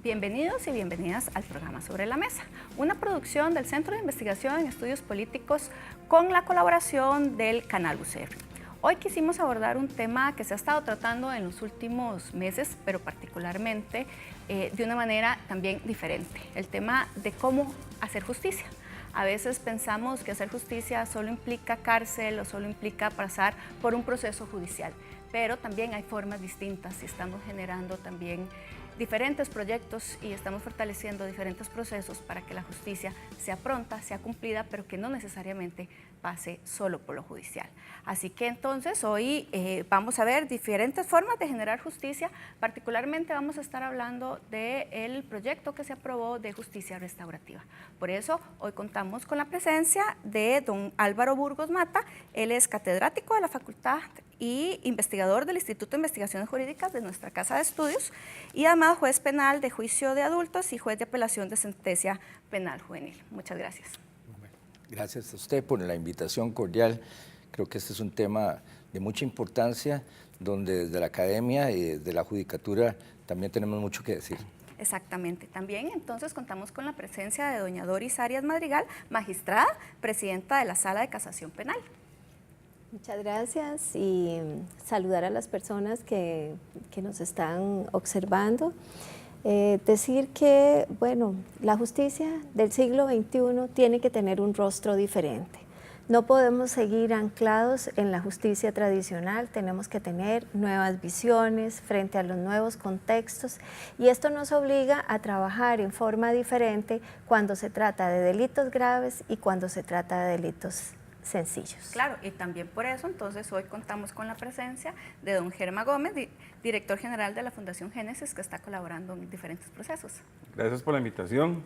Bienvenidos y bienvenidas al programa Sobre la Mesa, una producción del Centro de Investigación en Estudios Políticos con la colaboración del Canal UCR. Hoy quisimos abordar un tema que se ha estado tratando en los últimos meses, pero particularmente de una manera también diferente, el tema de cómo hacer justicia. A veces pensamos que hacer justicia solo implica cárcel o solo implica pasar por un proceso judicial, pero también hay formas distintas y estamos generando también diferentes proyectos y estamos fortaleciendo diferentes procesos para que la justicia sea pronta, sea cumplida, pero que no necesariamente pase solo por lo judicial. Así que entonces hoy vamos a ver diferentes formas de generar justicia, particularmente vamos a estar hablando del proyecto que se aprobó de justicia restaurativa. Por eso hoy contamos con la presencia de don Álvaro Burgos Mata, él es catedrático de la Facultad y investigador del Instituto de Investigaciones Jurídicas de nuestra Casa de Estudios y además juez penal de juicio de adultos y juez de apelación de sentencia penal juvenil. Muchas gracias. Gracias a usted por la invitación cordial. Creo que este es un tema de mucha importancia, donde desde la academia y desde la judicatura también tenemos mucho que decir. Exactamente. También entonces contamos con la presencia de doña Doris Arias Madrigal, magistrada, presidenta de la Sala de Casación Penal. Muchas gracias y saludar a las personas que nos están observando. Decir que, bueno, la justicia del siglo XXI tiene que tener un rostro diferente. No podemos seguir anclados en la justicia tradicional, tenemos que tener nuevas visiones frente a los nuevos contextos y esto nos obliga a trabajar en forma diferente cuando se trata de delitos graves y cuando se trata de delitos sencillos. Claro, y también por eso entonces hoy contamos con la presencia de don Germán Gómez, director general de la Fundación Génesis, que está colaborando en diferentes procesos. Gracias por la invitación.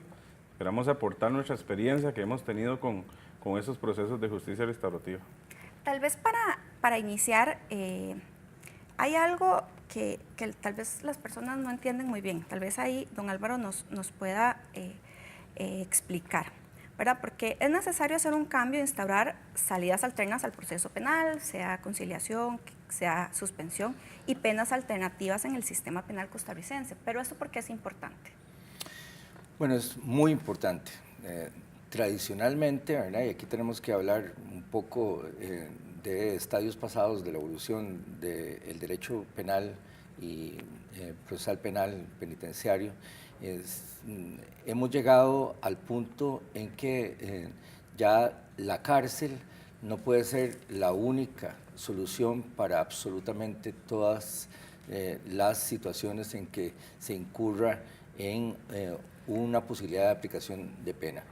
Esperamos aportar nuestra experiencia que hemos tenido con esos procesos de justicia restaurativa. Tal vez para iniciar, hay algo que tal vez las personas no entienden muy bien. Tal vez ahí don Álvaro nos pueda explicar, ¿verdad? Porque es necesario hacer un cambio e instaurar salidas alternas al proceso penal, sea conciliación, sea suspensión y penas alternativas en el sistema penal costarricense. Pero ¿esto por qué es importante? Bueno, es muy importante. Tradicionalmente, ¿verdad? Y aquí tenemos que hablar un poco de estadios pasados de la evolución del derecho penal y procesal penal penitenciario, hemos llegado al punto en que ya la cárcel no puede ser la única solución para absolutamente todas las situaciones en que se incurra en una posibilidad de aplicación de pena.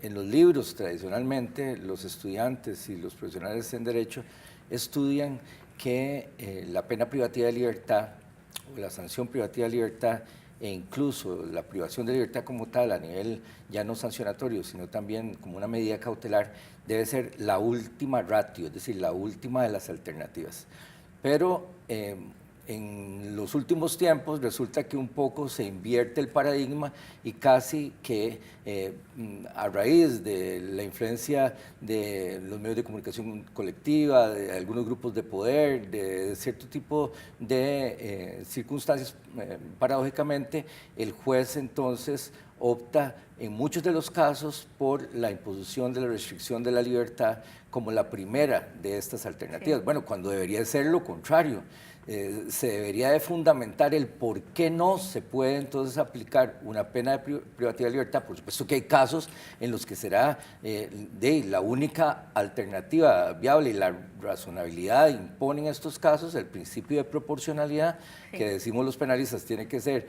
En los libros, tradicionalmente, los estudiantes y los profesionales en derecho estudian que la pena privativa de libertad o la sanción privativa de libertad e incluso la privación de libertad como tal a nivel ya no sancionatorio, sino también como una medida cautelar, debe ser la última ratio, es decir, la última de las alternativas. Pero en los últimos tiempos resulta que un poco se invierte el paradigma y casi que a raíz de la influencia de los medios de comunicación colectiva, de algunos grupos de poder, de cierto tipo de circunstancias, paradójicamente, el juez entonces opta en muchos de los casos por la imposición de la restricción de la libertad como la primera de estas alternativas. Sí. Bueno, cuando debería ser lo contrario. Se debería de fundamentar el por qué no se puede entonces aplicar una pena de privativa de libertad. Por supuesto que hay casos en los que será la única alternativa viable y la razonabilidad impone en estos casos el principio de proporcionalidad, sí, que decimos los penalistas tiene que ser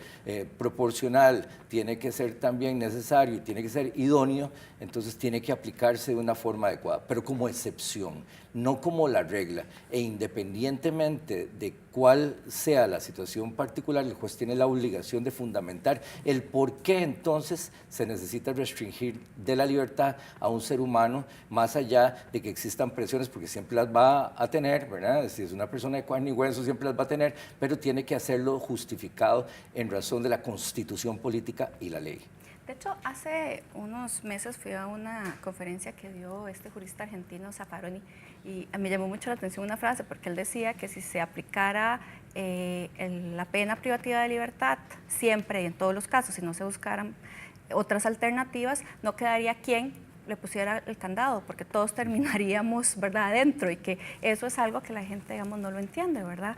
proporcional, tiene que ser también necesario y tiene que ser idóneo, entonces tiene que aplicarse de una forma adecuada, pero como excepción, no como la regla, e independientemente de cuál sea la situación particular, el juez tiene la obligación de fundamentar el por qué entonces se necesita restringir de la libertad a un ser humano, más allá de que existan presiones, porque siempre las va a tener, ¿verdad? Si es una persona de carne y hueso, siempre las va a tener, pero tiene que hacerlo justificado en razón de la Constitución política y la ley. De hecho, hace unos meses fui a una conferencia que dio este jurista argentino Zaffaroni y me llamó mucho la atención una frase porque él decía que si se aplicara la pena privativa de libertad siempre y en todos los casos, si no se buscaran otras alternativas, no quedaría quien le pusiera el candado, porque todos terminaríamos, ¿verdad?, adentro, y que eso es algo que la gente, digamos, no lo entiende, ¿verdad?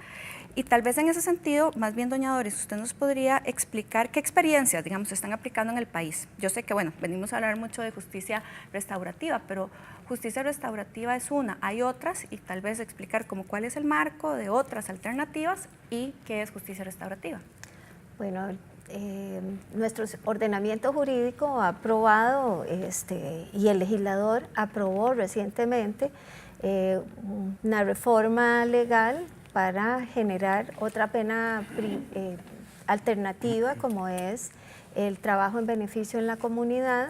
Y tal vez en ese sentido, más bien, doña Doris, usted nos podría explicar qué experiencias, digamos, se están aplicando en el país. Yo sé que, bueno, venimos a hablar mucho de justicia restaurativa, pero justicia restaurativa es una, hay otras, y tal vez explicar como cuál es el marco de otras alternativas y qué es justicia restaurativa. Bueno, nuestro ordenamiento jurídico ha aprobado y el legislador aprobó recientemente una reforma legal para generar otra pena alternativa como es el trabajo en beneficio en la comunidad.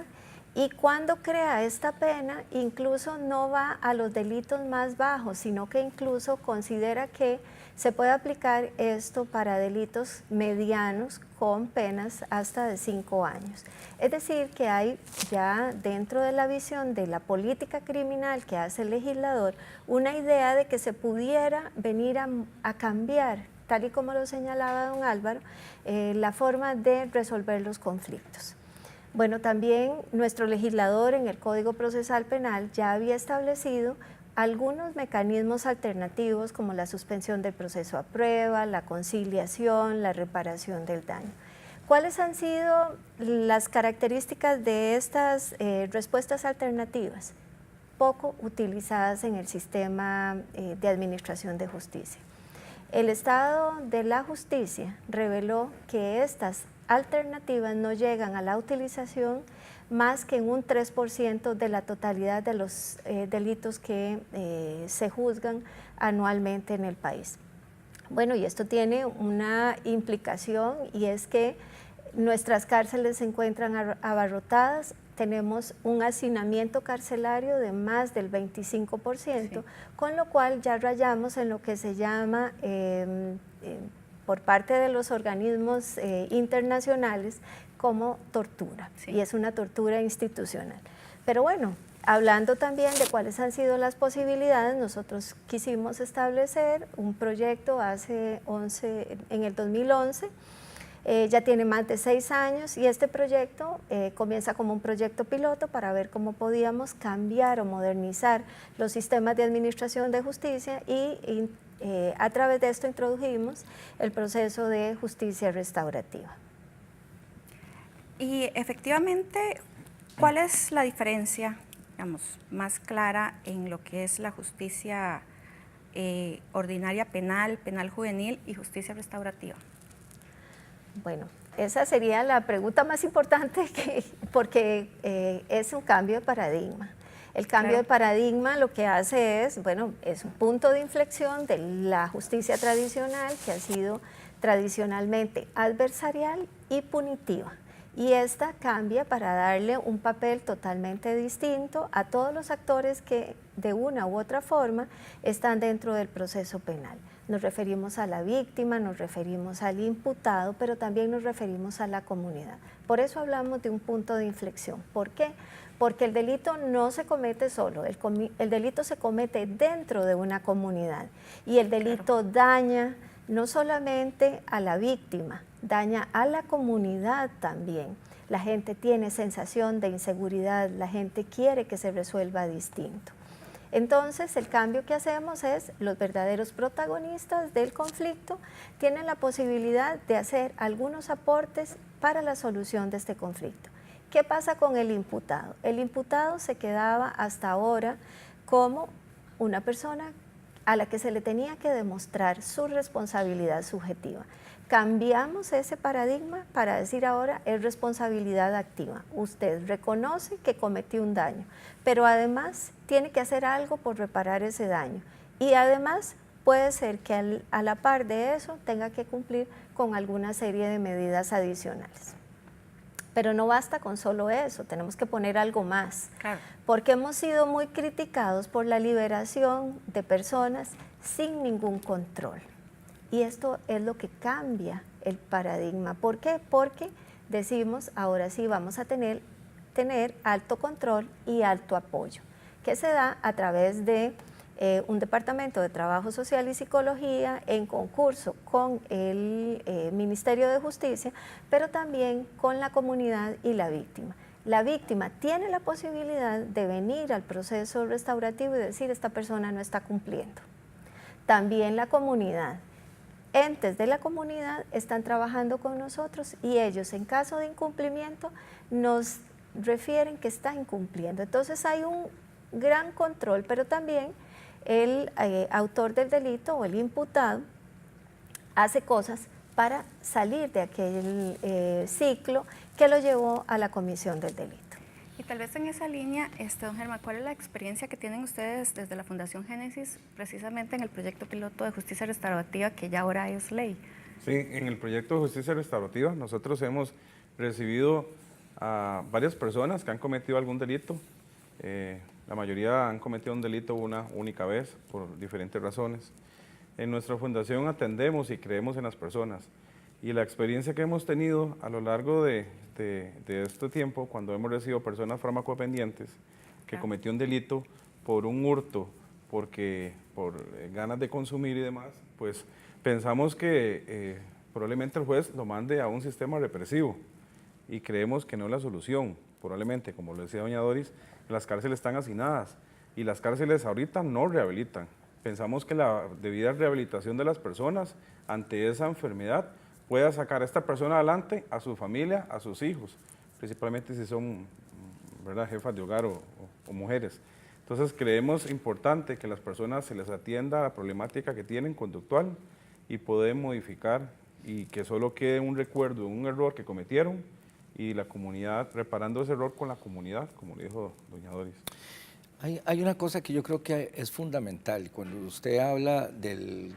Y cuando crea esta pena, incluso no va a los delitos más bajos, sino que incluso considera que se puede aplicar esto para delitos medianos con penas hasta de 5 años. Es decir, que hay ya dentro de la visión de la política criminal que hace el legislador una idea de que se pudiera venir a cambiar, tal y como lo señalaba don Álvaro, la forma de resolver los conflictos. Bueno, también nuestro legislador en el Código Procesal Penal ya había establecido algunos mecanismos alternativos como la suspensión del proceso a prueba, la conciliación, la reparación del daño. ¿Cuáles han sido las características de estas respuestas alternativas? Poco utilizadas en el sistema de administración de justicia. El Estado de la Justicia reveló que estas alternativas no llegan a la utilización más que en un 3% de la totalidad de los delitos que se juzgan anualmente en el país. Bueno, y esto tiene una implicación y es que nuestras cárceles se encuentran abarrotadas, tenemos un hacinamiento carcelario de más del 25%, sí, con lo cual ya rayamos en lo que se llama por parte de los organismos internacionales como tortura, sí, y es una tortura institucional. Pero bueno, hablando también de cuáles han sido las posibilidades, nosotros quisimos establecer un proyecto en el 2011, ya tiene más de 6 años y este proyecto comienza como un proyecto piloto para ver cómo podíamos cambiar o modernizar los sistemas de administración de justicia y a través de esto introdujimos el proceso de justicia restaurativa. Y efectivamente, ¿cuál es la diferencia, digamos, más clara en lo que es la justicia ordinaria penal, penal juvenil y justicia restaurativa? Bueno, esa sería la pregunta más importante porque es un cambio de paradigma. El cambio, claro, de paradigma lo que hace es, bueno, es un punto de inflexión de la justicia tradicional que ha sido tradicionalmente adversarial y punitiva. Y esta cambia para darle un papel totalmente distinto a todos los actores que de una u otra forma están dentro del proceso penal. Nos referimos a la víctima, nos referimos al imputado, pero también nos referimos a la comunidad. Por eso hablamos de un punto de inflexión. ¿Por qué? Porque el delito no se comete solo, el delito se comete dentro de una comunidad y el delito, claro, daña no solamente a la víctima, daña a la comunidad también. La gente tiene sensación de inseguridad, la gente quiere que se resuelva distinto. Entonces, el cambio que hacemos es, los verdaderos protagonistas del conflicto tienen la posibilidad de hacer algunos aportes para la solución de este conflicto. ¿Qué pasa con el imputado? El imputado se quedaba hasta ahora como una persona a la que se le tenía que demostrar su responsabilidad subjetiva. Cambiamos ese paradigma para decir ahora es responsabilidad activa. Usted reconoce que cometió un daño, pero además tiene que hacer algo por reparar ese daño. Y además puede ser que a la par de eso tenga que cumplir con alguna serie de medidas adicionales. Pero no basta con solo eso, tenemos que poner algo más, claro, porque hemos sido muy criticados por la liberación de personas sin ningún control. Y esto es lo que cambia el paradigma. ¿Por qué? Porque decimos, ahora sí vamos a tener alto control y alto apoyo, que se da a través de un departamento de Trabajo Social y Psicología en concurso con el Ministerio de Justicia, pero también con la comunidad y la víctima. La víctima tiene la posibilidad de venir al proceso restaurativo y decir, esta persona no está cumpliendo. También la comunidad. Entes de la comunidad están trabajando con nosotros y ellos, en caso de incumplimiento, nos refieren que está incumpliendo. Entonces hay un gran control, pero también el autor del delito o el imputado hace cosas para salir de aquel ciclo que lo llevó a la comisión del delito. Y tal vez en esa línea, don Germán, ¿cuál es la experiencia que tienen ustedes desde la Fundación Génesis precisamente en el proyecto piloto de justicia restaurativa que ya ahora es ley? Sí, en el proyecto de justicia restaurativa nosotros hemos recibido a varias personas que han cometido algún delito. La mayoría han cometido un delito una única vez por diferentes razones. En nuestra fundación atendemos y creemos en las personas. Y la experiencia que hemos tenido a lo largo de este tiempo, cuando hemos recibido personas farmacodependientes que cometió un delito por un hurto, por ganas de consumir y demás, pues pensamos que probablemente el juez lo mande a un sistema represivo y creemos que no es la solución. Probablemente, como lo decía doña Doris, las cárceles están hacinadas y las cárceles ahorita no rehabilitan. Pensamos que la debida rehabilitación de las personas ante esa enfermedad pueda sacar a esta persona adelante, a su familia, a sus hijos, principalmente si son, ¿verdad?, jefas de hogar o mujeres. Entonces creemos importante que las personas se les atienda a la problemática que tienen conductual y poder modificar y que solo quede un recuerdo de un error que cometieron y la comunidad reparando ese error con la comunidad, como dijo doña Doris. Hay una cosa que yo creo que es fundamental. Cuando usted habla de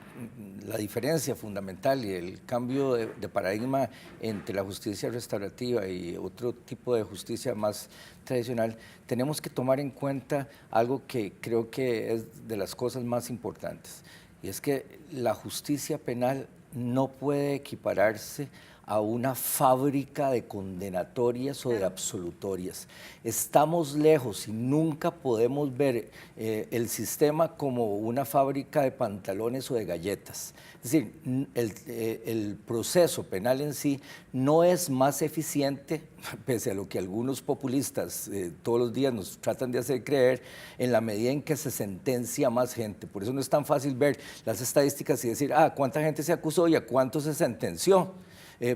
la diferencia fundamental y el cambio de paradigma entre la justicia restaurativa y otro tipo de justicia más tradicional, tenemos que tomar en cuenta algo que creo que es de las cosas más importantes. Y es que la justicia penal no puede equipararse a una fábrica de condenatorias o de absolutorias. Estamos lejos y nunca podemos ver el sistema como una fábrica de pantalones o de galletas. Es decir, el proceso penal en sí no es más eficiente, pese a lo que algunos populistas todos los días nos tratan de hacer creer, en la medida en que se sentencia más gente. Por eso no es tan fácil ver las estadísticas y decir, cuánta gente se acusó y a cuánto se sentenció.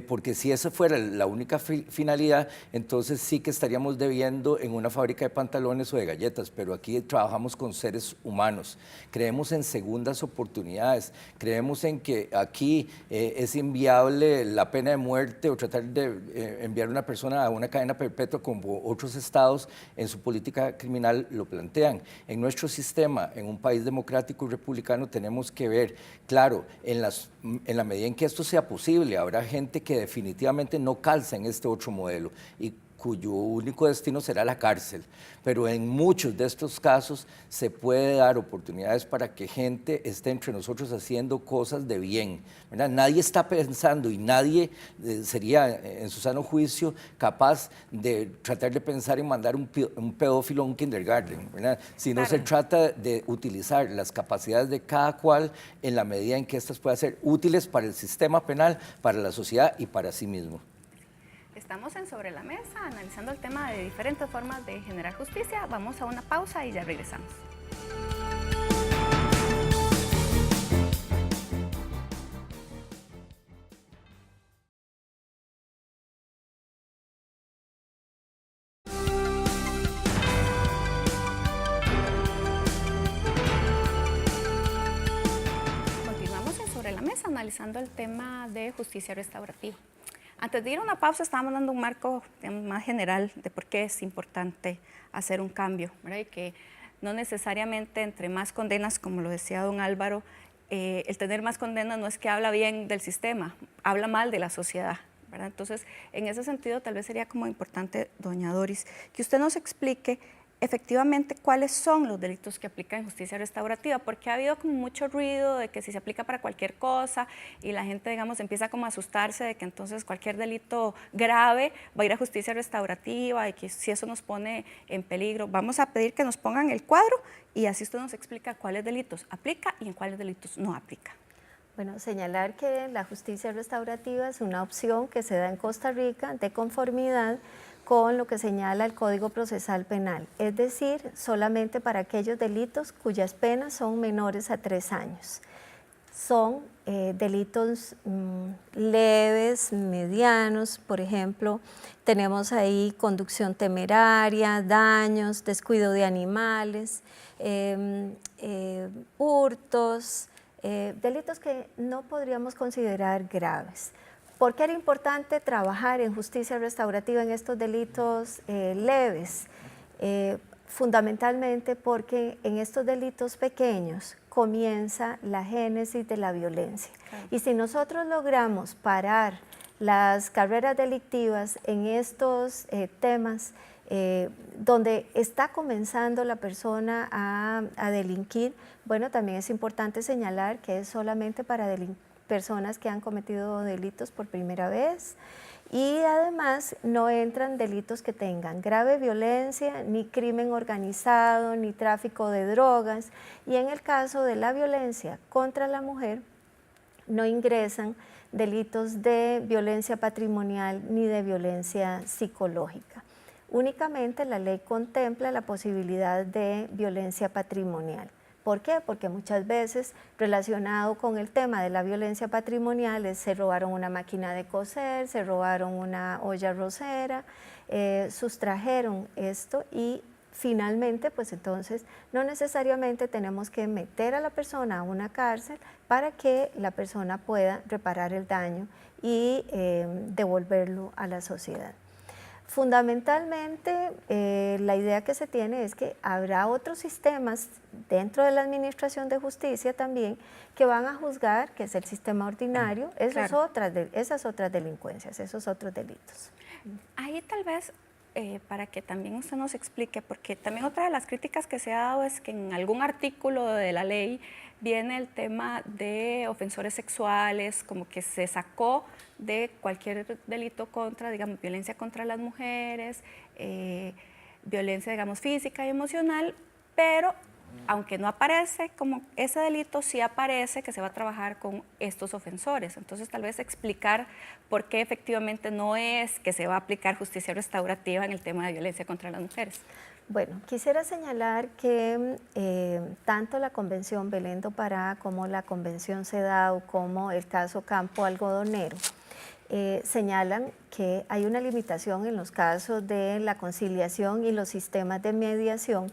Porque si esa fuera la única finalidad, entonces sí que estaríamos debiendo en una fábrica de pantalones o de galletas, pero aquí trabajamos con seres humanos, creemos en segundas oportunidades, creemos en que aquí es inviable la pena de muerte o tratar de enviar a una persona a una cadena perpetua como otros estados en su política criminal lo plantean. En nuestro sistema, en un país democrático y republicano, tenemos que ver, claro, en la medida en que esto sea posible, habrá gente que definitivamente no calza en este otro modelo y cuyo único destino será la cárcel. Pero en muchos de estos casos se puede dar oportunidades para que gente esté entre nosotros haciendo cosas de bien, ¿verdad? Nadie está pensando y nadie sería en su sano juicio capaz de tratar de pensar en mandar un pedófilo a un kindergarten, ¿verdad? Si no se trata de utilizar las capacidades de cada cual en la medida en que éstas puedan ser útiles para el sistema penal, para la sociedad y para sí mismo. Estamos en Sobre la Mesa, analizando el tema de diferentes formas de generar justicia. Vamos a una pausa y ya regresamos. Continuamos en Sobre la Mesa, analizando el tema de justicia restaurativa. Antes de ir a una pausa, estábamos dando un marco más general de por qué es importante hacer un cambio, ¿verdad? Y que no necesariamente entre más condenas, como lo decía don Álvaro, el tener más condenas no es que habla bien del sistema, habla mal de la sociedad, ¿verdad? Entonces, en ese sentido, tal vez sería como importante, doña Doris, que usted nos explique efectivamente cuáles son los delitos que aplica en justicia restaurativa, porque ha habido como mucho ruido de que si se aplica para cualquier cosa y la gente, digamos, empieza como a asustarse de que entonces cualquier delito grave va a ir a justicia restaurativa y que si eso nos pone en peligro. Vamos a pedir que nos pongan el cuadro y así usted nos explica cuáles delitos aplica y en cuáles delitos no aplica. Bueno, señalar que la justicia restaurativa es una opción que se da en Costa Rica de conformidad con lo que señala el Código Procesal Penal, es decir, solamente para aquellos delitos cuyas penas son menores a 3 años. Son delitos leves, medianos, por ejemplo, tenemos ahí conducción temeraria, daños, descuido de animales, hurtos, delitos que no podríamos considerar graves. ¿Por qué era importante trabajar en justicia restaurativa en estos delitos leves? Fundamentalmente porque en estos delitos pequeños comienza la génesis de la violencia. Claro. Y si nosotros logramos parar las carreras delictivas en estos temas donde está comenzando la persona a delinquir, bueno, también es importante señalar que es solamente para personas que han cometido delitos por primera vez y además no entran delitos que tengan grave violencia, ni crimen organizado, ni tráfico de drogas, y en el caso de la violencia contra la mujer no ingresan delitos de violencia patrimonial ni de violencia psicológica. Únicamente la ley contempla la posibilidad de violencia patrimonial. ¿Por qué? Porque muchas veces relacionado con el tema de la violencia patrimonial se robaron una máquina de coser, se robaron una olla arrocera, sustrajeron esto y finalmente pues entonces no necesariamente tenemos que meter a la persona a una cárcel para que la persona pueda reparar el daño y devolverlo a la sociedad. Fundamentalmente, la idea que se tiene es que habrá otros sistemas dentro de la Administración de Justicia también que van a juzgar, que es el sistema ordinario, esas otras delincuencias, esos otros delitos. Ahí tal vez, para que también usted nos explique, porque también otra de las críticas que se ha dado es que en algún artículo de la ley viene el tema de ofensores sexuales, como que se sacó de cualquier delito contra, digamos, violencia contra las mujeres, violencia, digamos, física y emocional, pero aunque no aparece como ese delito, sí aparece que se va a trabajar con estos ofensores. Entonces, tal vez explicar por qué efectivamente no es que se va a aplicar justicia restaurativa en el tema de violencia contra las mujeres. Bueno, quisiera señalar que tanto la Convención Belén do Pará como la Convención CEDAW como el caso Campo Algodonero señalan que hay una limitación en los casos de la conciliación y los sistemas de mediación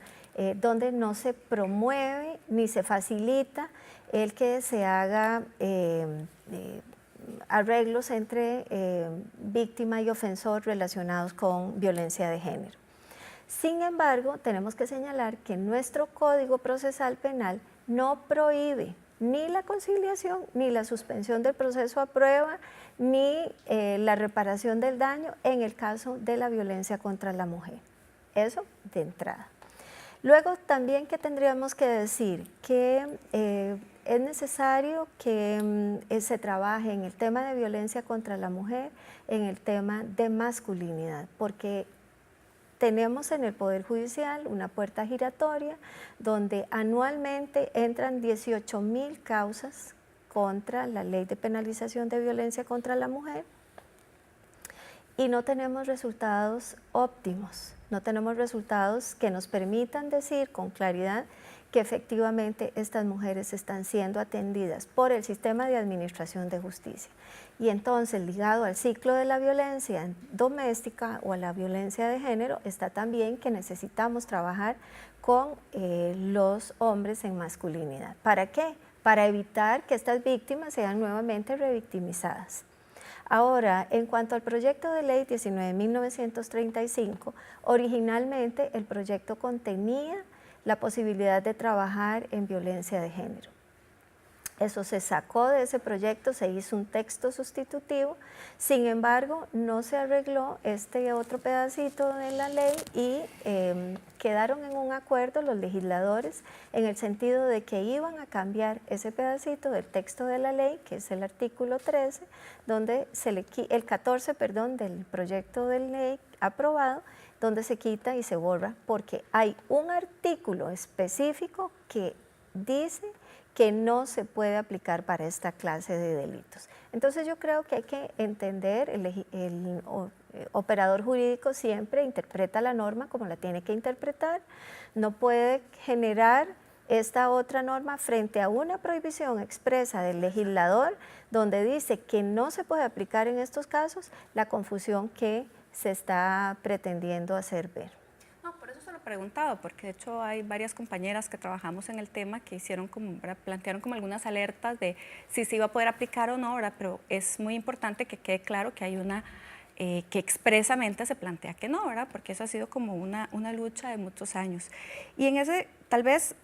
donde no se promueve ni se facilita el que se haga arreglos entre víctima y ofensor relacionados con violencia de género. Sin embargo, tenemos que señalar que nuestro Código Procesal Penal no prohíbe ni la conciliación, ni la suspensión del proceso a prueba, ni la reparación del daño en el caso de la violencia contra la mujer. Eso de entrada. Luego también que tendríamos que decir que es necesario que se trabaje en el tema de violencia contra la mujer, en el tema de masculinidad, porque tenemos en el Poder Judicial una puerta giratoria donde anualmente entran 18.000 causas contra la Ley de Penalización de Violencia contra la Mujer y no tenemos resultados óptimos, no tenemos resultados que nos permitan decir con claridad que efectivamente estas mujeres están siendo atendidas por el sistema de administración de justicia. Y entonces, ligado al ciclo de la violencia doméstica o a la violencia de género, está también que necesitamos trabajar con los hombres en masculinidad. ¿Para qué? Para evitar que estas víctimas sean nuevamente revictimizadas. Ahora, en cuanto al proyecto de ley 19.935, originalmente el proyecto contenía la posibilidad de trabajar en violencia de género. Eso se sacó de ese proyecto, se hizo un texto sustitutivo, sin embargo, no se arregló este otro pedacito de la ley y quedaron en un acuerdo los legisladores en el sentido de que iban a cambiar ese pedacito del texto de la ley, que es el artículo 13, donde el 14, perdón, del proyecto de ley aprobado, donde se quita y se borra, porque hay un artículo específico que dice que no se puede aplicar para esta clase de delitos. Entonces yo creo que hay que entender, el operador jurídico siempre interpreta la norma como la tiene que interpretar, no puede generar esta otra norma frente a una prohibición expresa del legislador donde dice que no se puede aplicar en estos casos, la confusión que se está pretendiendo hacer ver. No, por eso se lo he preguntado, porque de hecho hay varias compañeras que trabajamos en el tema que hicieron como, ¿verdad? Plantearon como algunas alertas de si se iba a poder aplicar o no, ¿verdad? Pero es muy importante que quede claro que hay una que expresamente se plantea que no, ¿verdad? Porque eso ha sido como una lucha de muchos años. Y en ese, tal vez,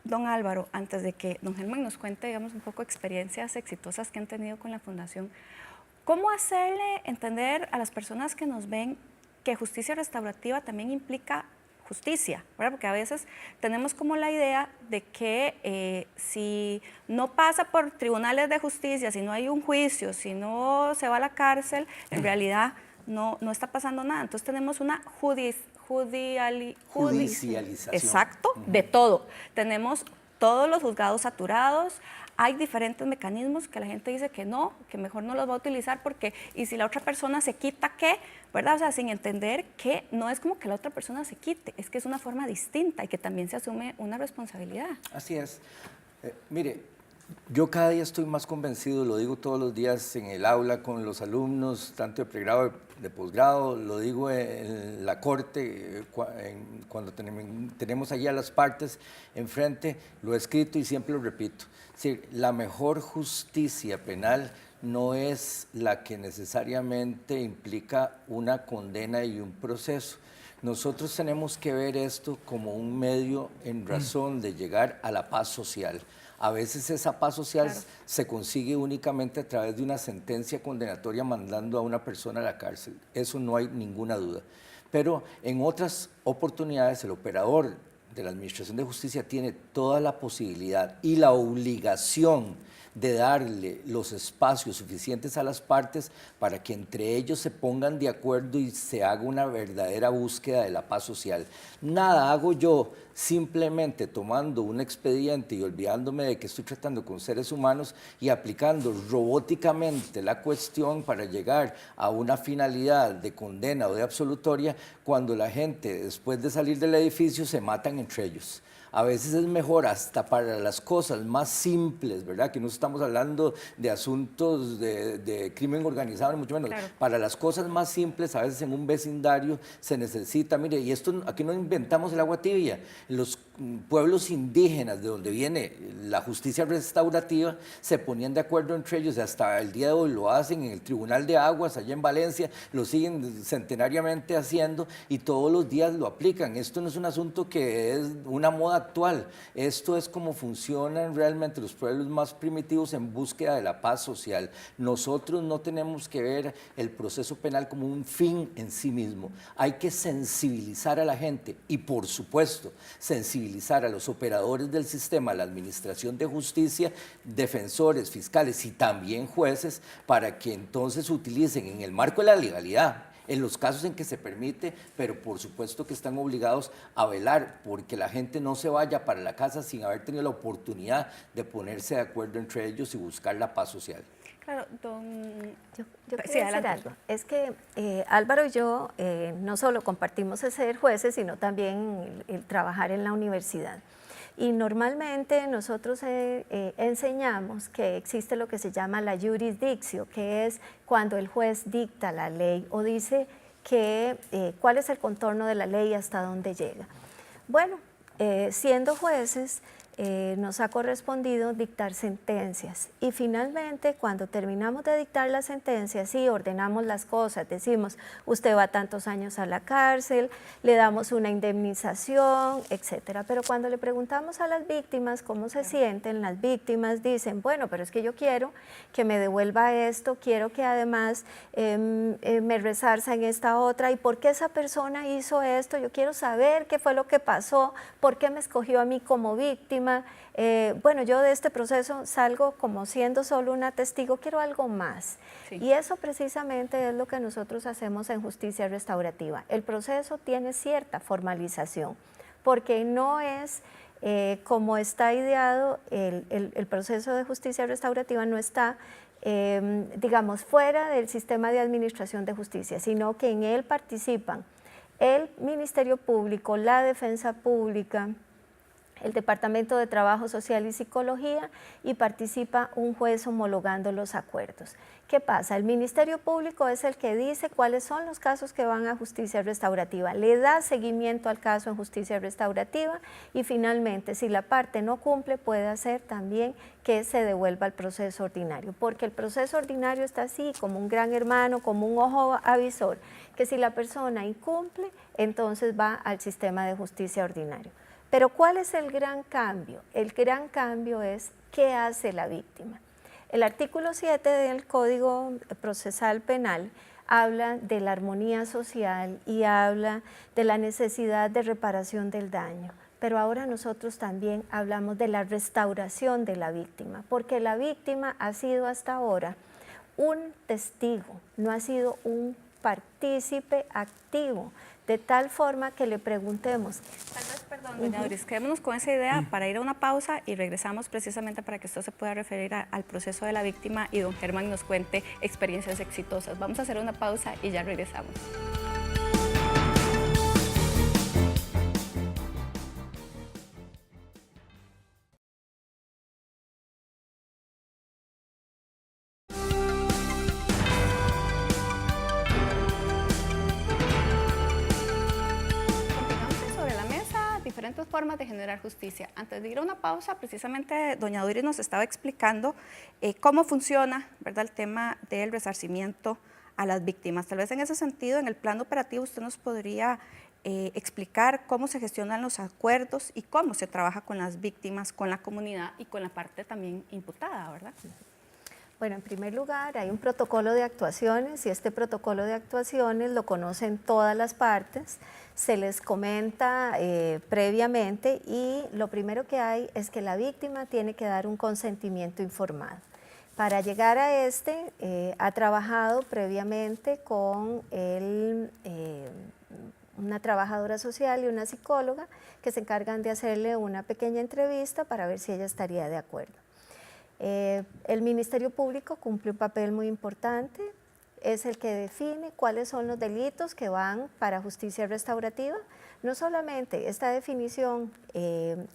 don Álvaro, antes de que don Helman nos cuente, digamos, un poco experiencias exitosas que han tenido con la Fundación, ¿cómo hacerle entender a las personas que nos ven que justicia restaurativa también implica justicia, ¿verdad? Porque a veces tenemos como la idea de que si no pasa por tribunales de justicia, si no hay un juicio, si no se va a la cárcel, en realidad no está pasando nada. Entonces tenemos una judicialización. Exacto, de todo. Tenemos todos los juzgados saturados. Hay diferentes mecanismos que la gente dice que no, que mejor no los va a utilizar porque, y si la otra persona se quita, ¿qué? ¿Verdad? O sea, sin entender que no es como que la otra persona se quite, es que es una forma distinta y que también se asume una responsabilidad. Así es. Mire, yo cada día estoy más convencido, lo digo todos los días en el aula con los alumnos, tanto de pregrado, de posgrado, lo digo en la corte, cuando tenemos allí a las partes enfrente, lo he escrito y siempre lo repito. Es decir, la mejor justicia penal no es la que necesariamente implica una condena y un proceso. Nosotros tenemos que ver esto como un medio en razón de llegar a la paz social. A veces esa paz social se consigue únicamente a través de una sentencia condenatoria mandando a una persona a la cárcel. Eso no hay ninguna duda. Pero en otras oportunidades el operador de la Administración de Justicia tiene toda la posibilidad y la obligación de darle los espacios suficientes a las partes para que entre ellos se pongan de acuerdo y se haga una verdadera búsqueda de la paz social. Nada hago yo simplemente tomando un expediente y olvidándome de que estoy tratando con seres humanos y aplicando robóticamente la cuestión para llegar a una finalidad de condena o de absolutoria cuando la gente después de salir del edificio se matan entre ellos. A veces es mejor hasta para las cosas más simples, ¿verdad? Que no estamos hablando de asuntos de crimen organizado, ni mucho menos. Claro. Para las cosas más simples, a veces en un vecindario se necesita, mire, y esto aquí no inventamos el agua tibia. Los pueblos indígenas, de donde viene la justicia restaurativa, se ponían de acuerdo entre ellos y hasta el día de hoy lo hacen en el Tribunal de Aguas, allá en Valencia, lo siguen centenariamente haciendo y todos los días lo aplican. Esto no es un asunto que es una moda actual, esto es como funcionan realmente los pueblos más primitivos en búsqueda de la paz social. Nosotros no tenemos que ver el proceso penal como un fin en sí mismo, hay que sensibilizar a la gente y por supuesto sensibilizar a los operadores del sistema, la administración de justicia, defensores, fiscales y también jueces para que entonces utilicen en el marco de la legalidad, en los casos en que se permite, pero por supuesto que están obligados a velar porque la gente no se vaya para la casa sin haber tenido la oportunidad de ponerse de acuerdo entre ellos y buscar la paz social. Claro, yo quería decir algo. Es que Álvaro y yo no solo compartimos el ser jueces, sino también el trabajar en la universidad. Y normalmente nosotros enseñamos que existe lo que se llama la jurisdicción, que es cuando el juez dicta la ley o dice que, cuál es el contorno de la ley y hasta dónde llega. Bueno, siendo jueces, nos ha correspondido dictar sentencias y finalmente cuando terminamos de dictar las sentencias y ordenamos las cosas, decimos usted va tantos años a la cárcel, le damos una indemnización, etcétera. Pero cuando le preguntamos a las víctimas cómo se sienten, las víctimas dicen, bueno, pero es que yo quiero que me devuelva esto, quiero que además me resarza en esta otra, y por qué esa persona hizo esto, yo quiero saber qué fue lo que pasó, por qué me escogió a mí como víctima. Bueno, yo de este proceso salgo como siendo solo una testigo, quiero algo más. Sí. Y eso precisamente es lo que nosotros hacemos en justicia restaurativa. El proceso tiene cierta formalización, porque no es como está ideado el proceso de justicia restaurativa, no está digamos, fuera del sistema de administración de justicia, sino que en él participan el Ministerio Público, la Defensa Pública, el Departamento de Trabajo Social y Psicología, y participa un juez homologando los acuerdos. ¿Qué pasa? El Ministerio Público es el que dice cuáles son los casos que van a justicia restaurativa, le da seguimiento al caso en justicia restaurativa y finalmente, si la parte no cumple, puede hacer también que se devuelva al proceso ordinario, porque el proceso ordinario está así, como un gran hermano, como un ojo avisor, que si la persona incumple, entonces va al sistema de justicia ordinario. Pero ¿cuál es el gran cambio? El gran cambio es ¿qué hace la víctima? El artículo 7 del Código Procesal Penal habla de la armonía social y habla de la necesidad de reparación del daño. Pero ahora nosotros también hablamos de la restauración de la víctima, porque la víctima ha sido hasta ahora un testigo, no ha sido un partícipe activo, de tal forma que le preguntemos. Tal vez, perdón, doña Doris, quedémonos con esa idea para ir a una pausa y regresamos precisamente para que esto se pueda referir al proceso de la víctima y don Germán nos cuente experiencias exitosas. Vamos a hacer una pausa y ya regresamos. Diferentes formas de generar justicia. Antes de ir a una pausa, precisamente doña Doris nos estaba explicando cómo funciona, ¿verdad?, el tema del resarcimiento a las víctimas. Tal vez en ese sentido, en el plano operativo, usted nos podría explicar cómo se gestionan los acuerdos y cómo se trabaja con las víctimas, con la comunidad y con la parte también imputada, ¿verdad? Bueno, en primer lugar, hay un protocolo de actuaciones y este protocolo de actuaciones lo conocen todas las partes, se les comenta previamente y lo primero que hay es que la víctima tiene que dar un consentimiento informado. Para llegar a ha trabajado previamente con una trabajadora social y una psicóloga que se encargan de hacerle una pequeña entrevista para ver si ella estaría de acuerdo. El Ministerio Público cumple un papel muy importante, es el que define cuáles son los delitos que van para justicia restaurativa. No solamente esta definición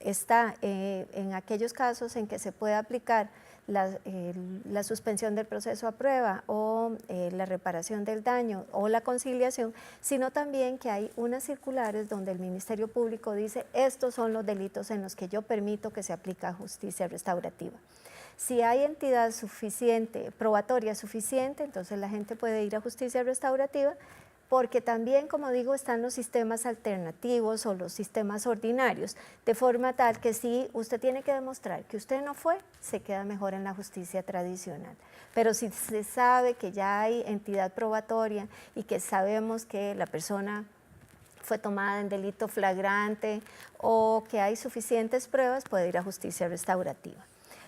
está en aquellos casos en que se puede aplicar la suspensión del proceso a prueba o la reparación del daño o la conciliación, sino también que hay unas circulares donde el Ministerio Público dice estos son los delitos en los que yo permito que se aplique justicia restaurativa. Si hay entidad suficiente, probatoria suficiente, entonces la gente puede ir a justicia restaurativa, porque también, como digo, están los sistemas alternativos o los sistemas ordinarios, de forma tal que si usted tiene que demostrar que usted no fue, se queda mejor en la justicia tradicional. Pero si se sabe que ya hay entidad probatoria y que sabemos que la persona fue tomada en delito flagrante o que hay suficientes pruebas, puede ir a justicia restaurativa.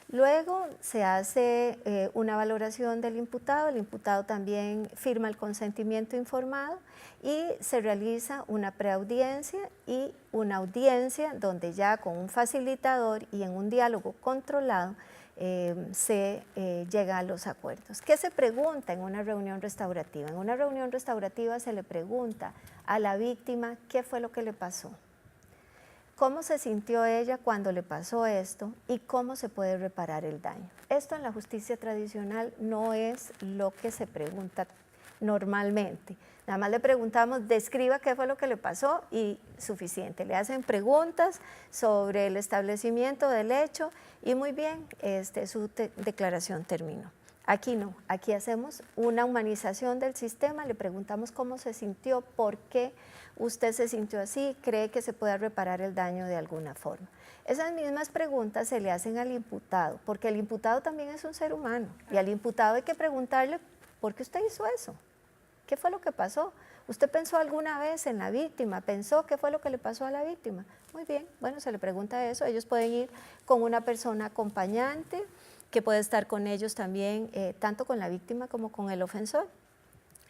Luego se hace una valoración del imputado, el imputado también firma el consentimiento informado y se realiza una preaudiencia y una audiencia donde ya con un facilitador y en un diálogo controlado se llega a los acuerdos. ¿Qué se pregunta en una reunión restaurativa? En una reunión restaurativa se le pregunta a la víctima qué fue lo que le pasó. ¿Cómo se sintió ella cuando le pasó esto y cómo se puede reparar el daño? Esto en la justicia tradicional no es lo que se pregunta normalmente. Nada más le preguntamos, describa qué fue lo que le pasó y suficiente. Le hacen preguntas sobre el establecimiento del hecho y muy bien, su declaración terminó. Aquí no, aquí hacemos una humanización del sistema, le preguntamos cómo se sintió, por qué usted se sintió así, cree que se pueda reparar el daño de alguna forma. Esas mismas preguntas se le hacen al imputado, porque el imputado también es un ser humano y al imputado hay que preguntarle por qué usted hizo eso, qué fue lo que pasó. ¿Usted pensó alguna vez en la víctima? ¿Pensó qué fue lo que le pasó a la víctima? Muy bien, bueno, se le pregunta eso, ellos pueden ir con una persona acompañante, que puede estar con ellos también, tanto con la víctima como con el ofensor.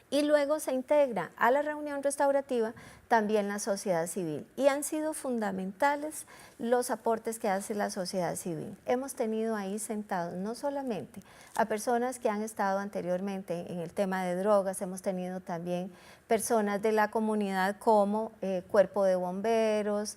Y luego se integra a la reunión restaurativa también la sociedad civil. Y han sido fundamentales los aportes que hace la sociedad civil. Hemos tenido ahí sentados no solamente a personas que han estado anteriormente en el tema de drogas, hemos tenido también personas de la comunidad como cuerpo de bomberos,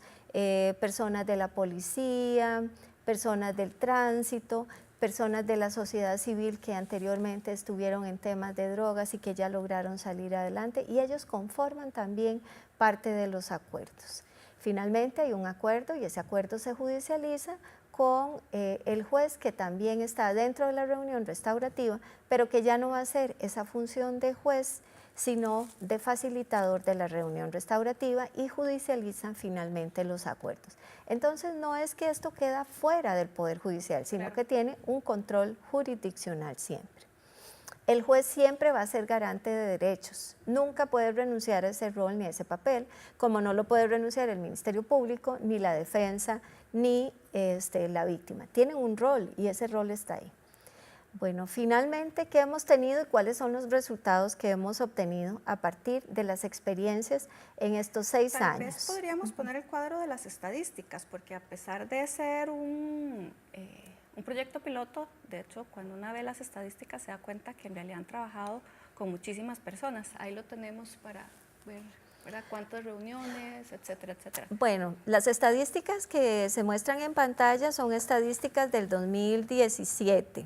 personas de la policía, personas del tránsito, personas de la sociedad civil que anteriormente estuvieron en temas de drogas y que ya lograron salir adelante, y ellos conforman también parte de los acuerdos. Finalmente hay un acuerdo y ese acuerdo se judicializa con el juez, que también está dentro de la reunión restaurativa, pero que ya no va a ser esa función de juez, sino de facilitador de la reunión restaurativa, y judicializan finalmente los acuerdos. Entonces no es que esto queda fuera del Poder Judicial, sino que tiene un control jurisdiccional siempre. El juez siempre va a ser garante de derechos, nunca puede renunciar a ese rol ni a ese papel, como no lo puede renunciar el Ministerio Público, ni la defensa, ni la víctima. Tienen un rol y ese rol está ahí. Bueno, finalmente, ¿qué hemos tenido y cuáles son los resultados que hemos obtenido a partir de las experiencias en estos 6 años? Tal vez podríamos poner el cuadro de las estadísticas, porque a pesar de ser un proyecto piloto, de hecho, cuando uno ve las estadísticas se da cuenta que en realidad han trabajado con muchísimas personas. Ahí lo tenemos para ver, ¿verdad?, cuántas reuniones, etcétera, etcétera. Bueno, las estadísticas que se muestran en pantalla son estadísticas del 2017.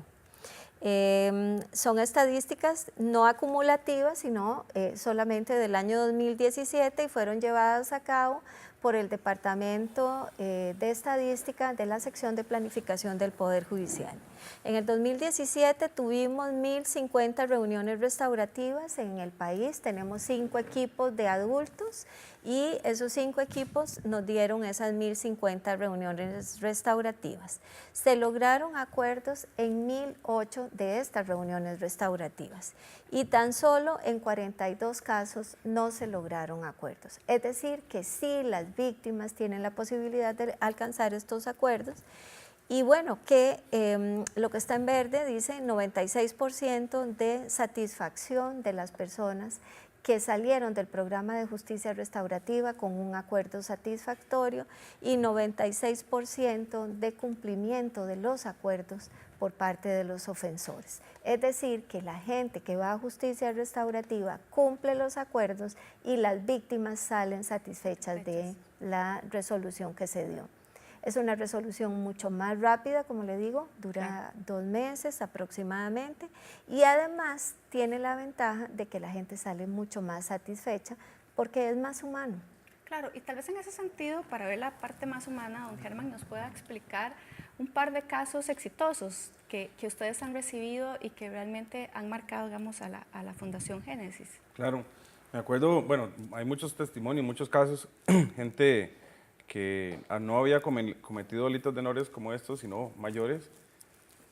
Son estadísticas no acumulativas, sino solamente del año 2017, y fueron llevadas a cabo por el Departamento de Estadística de la Sección de Planificación del Poder Judicial. En el 2017 tuvimos 1.050 reuniones restaurativas en el país, tenemos 5 equipos de adultos y esos 5 equipos nos dieron esas 1.050 reuniones restaurativas. Se lograron acuerdos en 1.008 de estas reuniones restaurativas y tan solo en 42 casos no se lograron acuerdos. Es decir, que sí, las víctimas tienen la posibilidad de alcanzar estos acuerdos. Y bueno, que lo que está en verde dice 96% de satisfacción de las personas que salieron del programa de justicia restaurativa con un acuerdo satisfactorio y 96% de cumplimiento de los acuerdos por parte de los ofensores. Es decir, que la gente que va a justicia restaurativa cumple los acuerdos y las víctimas salen satisfechas de la resolución que se dio. Es una resolución mucho más rápida, como le digo, dura 2 meses aproximadamente, y además tiene la ventaja de que la gente sale mucho más satisfecha porque es más humano. Claro, y tal vez en ese sentido, para ver la parte más humana, don Germán nos pueda explicar un par de casos exitosos que ustedes han recibido y que realmente han marcado, digamos, a la Fundación Génesis. Claro, me acuerdo, bueno, hay muchos testimonios, muchos casos, gente que no había cometido delitos menores como estos, sino mayores,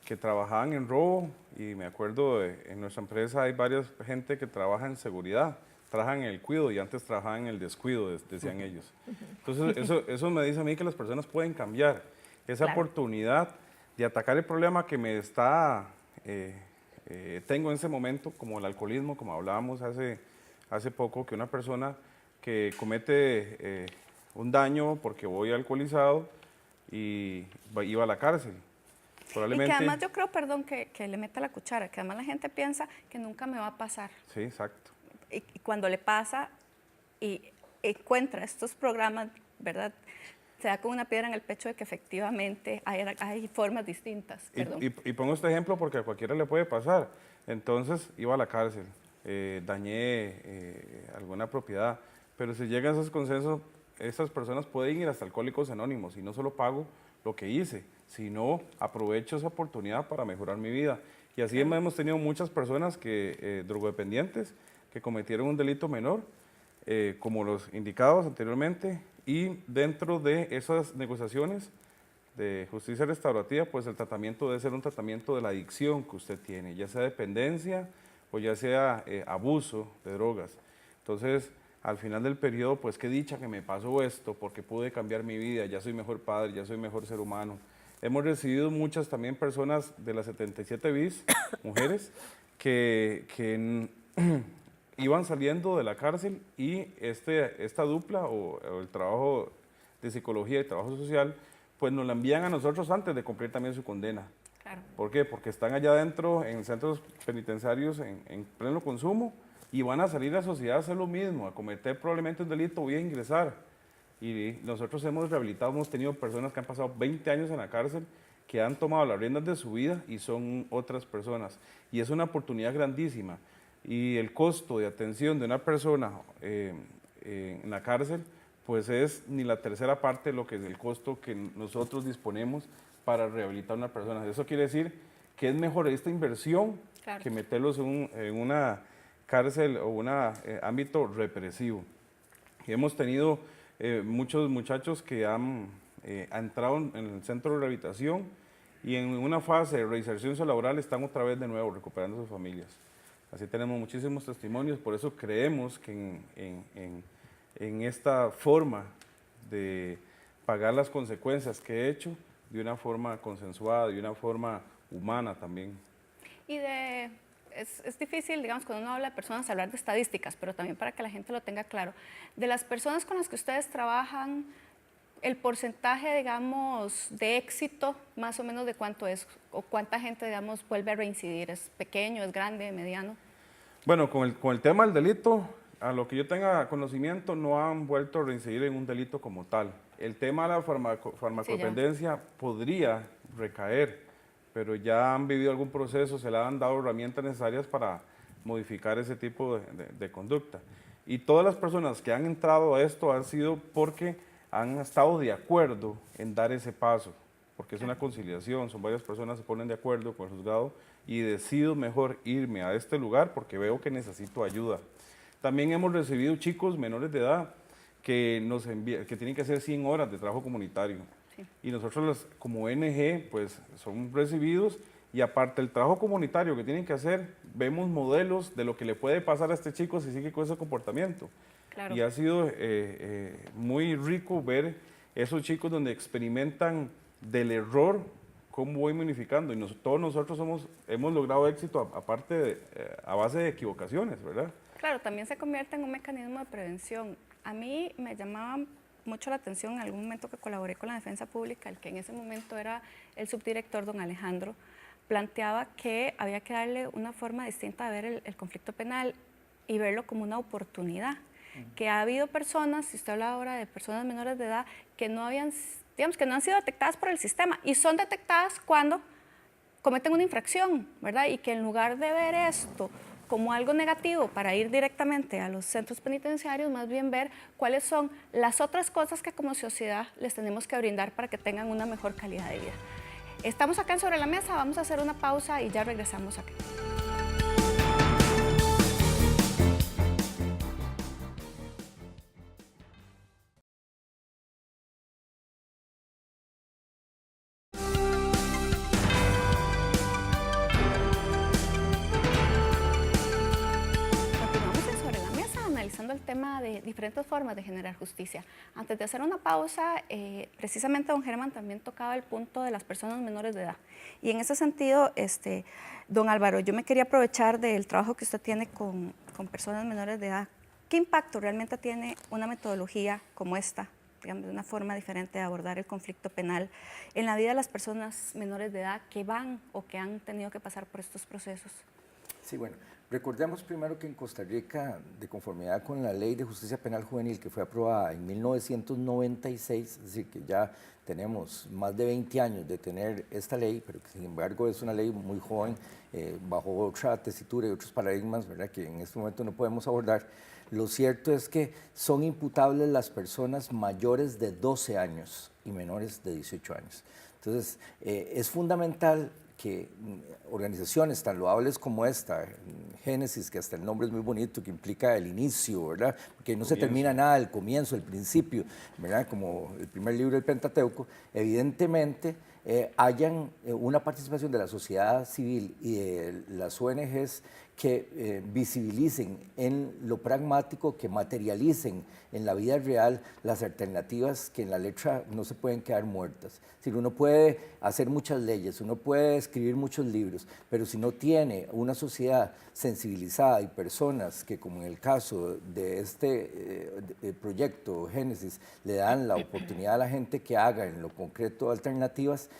que trabajaban en robo, y me acuerdo en nuestra empresa hay varias gente que trabaja en seguridad, trabajan en el cuido y antes trabajaban en el descuido, decían ellos. Entonces eso me dice a mí que las personas pueden cambiar, esa oportunidad de atacar el problema que me está, tengo en ese momento, como el alcoholismo, como hablábamos hace poco, que una persona que comete un daño porque voy alcoholizado y iba a la cárcel. Probablemente, y que además yo creo, perdón, que le meta la cuchara, que además la gente piensa que nunca me va a pasar. Sí, exacto. Y cuando le pasa y encuentra estos programas, ¿verdad?, se da con una piedra en el pecho de que efectivamente hay formas distintas. Y pongo este ejemplo porque a cualquiera le puede pasar. Entonces iba a la cárcel. dañé alguna propiedad, pero si llegan a esos consensos, esas personas pueden ir hasta Alcohólicos Anónimos y no solo pago lo que hice, sino aprovecho esa oportunidad para mejorar mi vida. Y así hemos tenido muchas personas drogodependientes que cometieron un delito menor, como los indicados anteriormente, y dentro de esas negociaciones de justicia restaurativa, pues el tratamiento debe ser un tratamiento de la adicción que usted tiene, ya sea dependencia o ya sea abuso de drogas. Entonces, al final del periodo, pues qué dicha que me pasó esto, porque pude cambiar mi vida, ya soy mejor padre, ya soy mejor ser humano. Hemos recibido muchas también personas de las 77 bis, mujeres, que iban saliendo de la cárcel y esta dupla o el trabajo de psicología y trabajo social, pues nos la envían a nosotros antes de cumplir también su condena. Claro. ¿Por qué? Porque están allá adentro en centros penitenciarios en pleno consumo y van a salir a la sociedad a hacer lo mismo, a cometer probablemente un delito, voy a ingresar. Y nosotros hemos rehabilitado, hemos tenido personas que han pasado 20 años en la cárcel, que han tomado las riendas de su vida y son otras personas. Y es una oportunidad grandísima. Y el costo de atención de una persona en la cárcel, pues es ni la tercera parte de lo que es el costo que nosotros disponemos para rehabilitar a una persona. Eso quiere decir que es mejor esta inversión que meterlos en una cárcel o un ámbito represivo. Y hemos tenido muchos muchachos que han entrado en el centro de rehabilitación y en una fase de reinserción laboral están otra vez de nuevo recuperando sus familias. Así tenemos muchísimos testimonios, por eso creemos que en esta forma de pagar las consecuencias que he hecho, de una forma consensuada, de una forma humana también. Y es difícil, digamos, cuando uno habla de personas, hablar de estadísticas, pero también para que la gente lo tenga claro. De las personas con las que ustedes trabajan, el porcentaje, digamos, de éxito, más o menos de cuánto es, o cuánta gente, digamos, vuelve a reincidir, ¿es pequeño, es grande, mediano? Bueno, con el tema del delito, a lo que yo tenga conocimiento, no han vuelto a reincidir en un delito como tal. El tema de la farmacodependencia podría recaer, pero ya han vivido algún proceso, se le han dado herramientas necesarias para modificar ese tipo de conducta. Y todas las personas que han entrado a esto han sido porque han estado de acuerdo en dar ese paso, porque es una conciliación, son varias personas que se ponen de acuerdo con el juzgado y decido mejor irme a este lugar porque veo que necesito ayuda. También hemos recibido chicos menores de edad que tienen que hacer 100 horas de trabajo comunitario. Sí. Y nosotros como ONG pues son recibidos y aparte del trabajo comunitario que tienen que hacer, vemos modelos de lo que le puede pasar a este chico si sigue con ese comportamiento. Claro. Y ha sido muy rico ver esos chicos donde experimentan del error cómo voy modificando y todos nosotros hemos logrado éxito aparte a base de equivocaciones, ¿verdad? Claro, también se convierte en un mecanismo de prevención. A mí me llamaba mucho la atención en algún momento que colaboré con la Defensa Pública, el que en ese momento era el subdirector, don Alejandro, planteaba que había que darle una forma distinta de ver el conflicto penal y verlo como una oportunidad. Que ha habido personas, si usted habla ahora de personas menores de edad, que no habían, digamos, que no han sido detectadas por el sistema y son detectadas cuando cometen una infracción, ¿verdad? Y que en lugar de ver esto como algo negativo para ir directamente a los centros penitenciarios, más bien ver cuáles son las otras cosas que como sociedad les tenemos que brindar para que tengan una mejor calidad de vida. Estamos acá en Sobre la Mesa, vamos a hacer una pausa y ya regresamos acá. El tema de diferentes formas de generar justicia. Antes de hacer una pausa, precisamente don Germán también tocaba el punto de las personas menores de edad. Y en ese sentido, don Álvaro, yo me quería aprovechar del trabajo que usted tiene con personas menores de edad. ¿Qué impacto realmente tiene una metodología como esta, digamos, de una forma diferente de abordar el conflicto penal en la vida de las personas menores de edad que van o que han tenido que pasar por estos procesos? Sí, bueno, Recordemos primero que en Costa Rica, de conformidad con la Ley de Justicia Penal Juvenil que fue aprobada en 1996, es decir, que ya tenemos más de 20 años de tener esta ley, pero que sin embargo es una ley muy joven, bajo otra tesitura y otros paradigmas, ¿verdad?, que en este momento no podemos abordar. Lo cierto es que son imputables las personas mayores de 12 años y menores de 18 años. Entonces, es fundamental que organizaciones tan loables como esta, Génesis, que hasta el nombre es muy bonito, que implica el inicio, ¿verdad?, porque no se termina nada, el comienzo, el principio, ¿verdad?, como el primer libro del Pentateuco, evidentemente hayan una participación de la sociedad civil y de las ONGs que visibilicen en lo pragmático, que materialicen en la vida real las alternativas que en la letra no se pueden quedar muertas. Es decir, uno puede hacer muchas leyes, uno puede escribir muchos libros, pero si no tiene una sociedad sensibilizada y personas que, como en el caso de este proyecto Génesis, le dan la oportunidad a la gente que haga en lo concreto alternativas,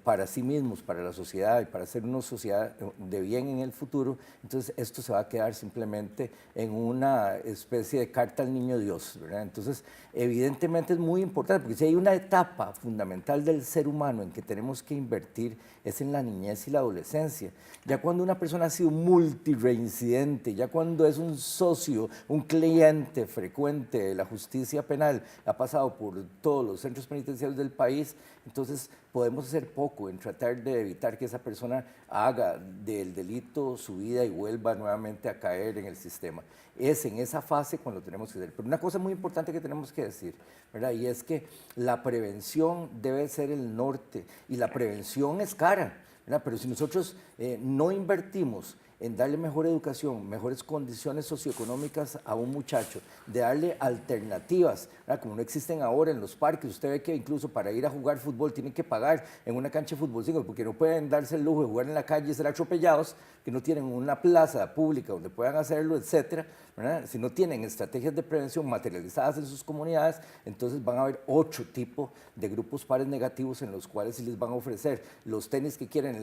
para sí mismos, para la sociedad y para ser una sociedad de bien en el futuro, entonces esto se va a quedar simplemente en una especie de carta al niño Dios, ¿verdad? Entonces, evidentemente es muy importante, porque si hay una etapa fundamental del ser humano en que tenemos que invertir, es en la niñez y la adolescencia. Ya cuando una persona ha sido multireincidente, ya cuando es un socio, un cliente frecuente de la justicia penal, ha pasado por todos los centros penitenciarios del país, entonces podemos hacer poco en tratar de evitar que esa persona haga del delito su vida y vuelva nuevamente a caer en el sistema. Es en esa fase cuando tenemos que hacer. Pero una cosa muy importante que tenemos que decir, ¿verdad?, y es que la prevención debe ser el norte, y la prevención es cara, ¿verdad?, pero si nosotros no invertimos en darle mejor educación, mejores condiciones socioeconómicas a un muchacho, de darle alternativas, ¿verdad?, como no existen ahora en los parques. Usted ve que incluso para ir a jugar fútbol tienen que pagar en una cancha de fútbol 5, porque no pueden darse el lujo de jugar en la calle y ser atropellados, que no tienen una plaza pública donde puedan hacerlo, etcétera, ¿verdad? Si no tienen estrategias de prevención materializadas en sus comunidades, entonces van a haber otro tipo de grupos pares negativos en los cuales sí les van a ofrecer los tenis que quieren,